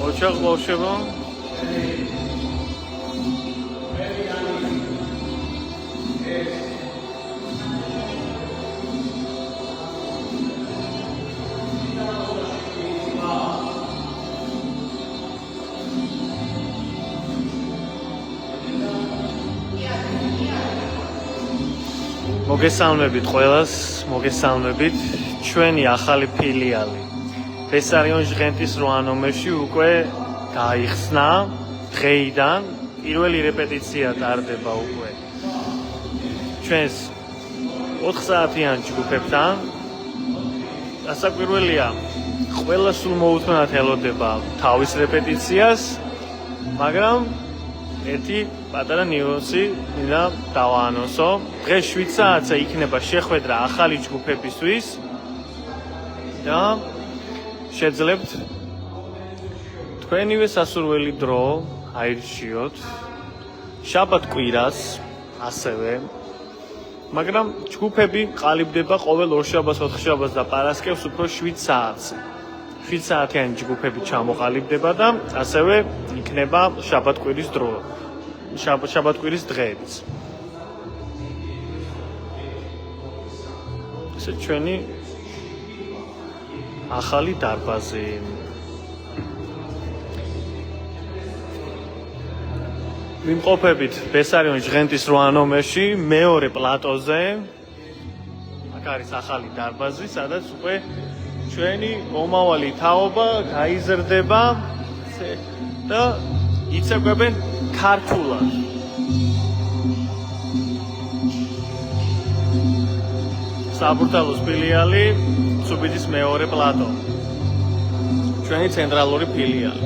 ოჩახ ბავშვებო მოგესალმებით ყველას, მოგესალმებით ჩვენი ახალი ფილიალი ბესარიონ ჟღენტის 8 ნომერში უკვე გაიხსნა დღეიდან პირველი რეპეტიცია ტარდება უკვე ჩვენს 4 საათიან ჯგუფებთან დასაკვირველია ყველა სულ მოუთმენად ელოდება თავის რეპეტიციას მაგრამ ერთი პატარა ნიუსი მინდა დავაანონსო დღეს 7 საათზე იქნება შეხვედრა ახალი ჯგუფებისთვის და შეძლებთ თქვენივე სასურველი დრო აირჩიოთ შაბათ კვირას ასევე მაგრამ ჯგუფები ყალიბდება ყოველ ორშაბათს, ოთხშაბათს და პარასკევს უფრო 7 საათზე 7 საათიანი ჯგუფები ჩამოყალიბდება და ასევე იქნება შაბათ კვირის დრო შაბათ კვირის დღეებიც ესე ჩვენი ახალი დარბაზი ვიმყოფებით ბესარიონ ჟღენტის 8 ნომერში მეორე პლატოზე აქ არის ახალი დარბაზი სადაც უკვე ჩვენი მომავალი თაობა გაიზრდება და იცეკვებენ ქართულად საბურთალოს ფილიალი სუბიძის მეორე პლატო ჩვენი ცენტრალური ფილიალი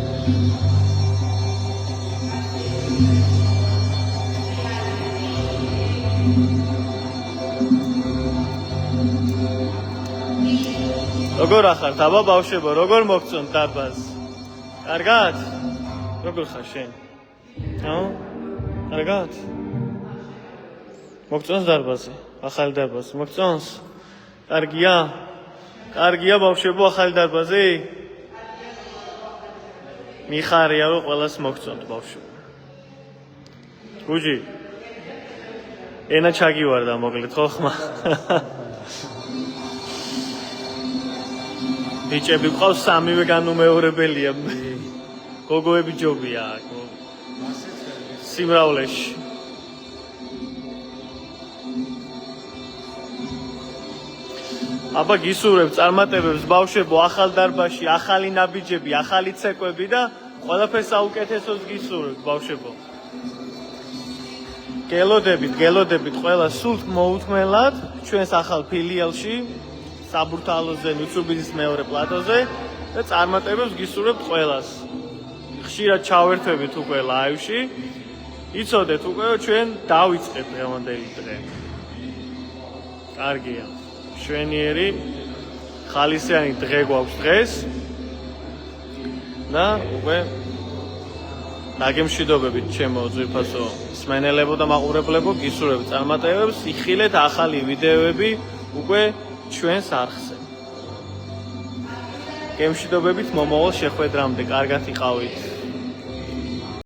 როგორ ახართ აბა ბავშვებო როგორ მოგწონთ დარბაზს კარგად როგორ ხარ შენ კარგად მოგწონს დარბაზი ახალი დარბაზი მოგწონს კარგია ბავშვებო ახალი დარბაზი მიხარია რომ ყველას მოგწონთ ბავშვებო გუჯი ენა ჩაგივარდა მოკლედ ხო ხმა ბიჭები ყავს სამივე განუმეორებელია გოგოები ჯობია აქ სიმრავლეში აბა გისურვებ წარმატებებს ბავშვებო ახალ დარბაზში ახალი ნაბიჯები ახალი ცეკვები და ყველაფერს საუკეთესოს გისურვებ ბავშვებო გელოდებით ყველა სულთ მოუთმენლად ჩვენს ახალ ფილიალში საბურთალოზე ნუცუბიძის მეორე პლატოზე და წარმატებებს გისურვებთ ყველას ხშირად ჩავერთვებით უკვე ლაივში იცოდეთ უკვე ჩვენ დავიწყეთ დღევანდელი დღე კარგია შვენიერი ხალისიანი დღე გვაქვს დღეს და უკვე დაგემშვიდობებით ჩემო ძვირფასო მსმენელებო და მაყურებლებო გისურვებთ წარმატებებს იხილეთ ახალი ვიდეოები უკვე ჩვენს არხზე გემშვიდობებით მომავალ შეხვედრამდე კარგად იყავით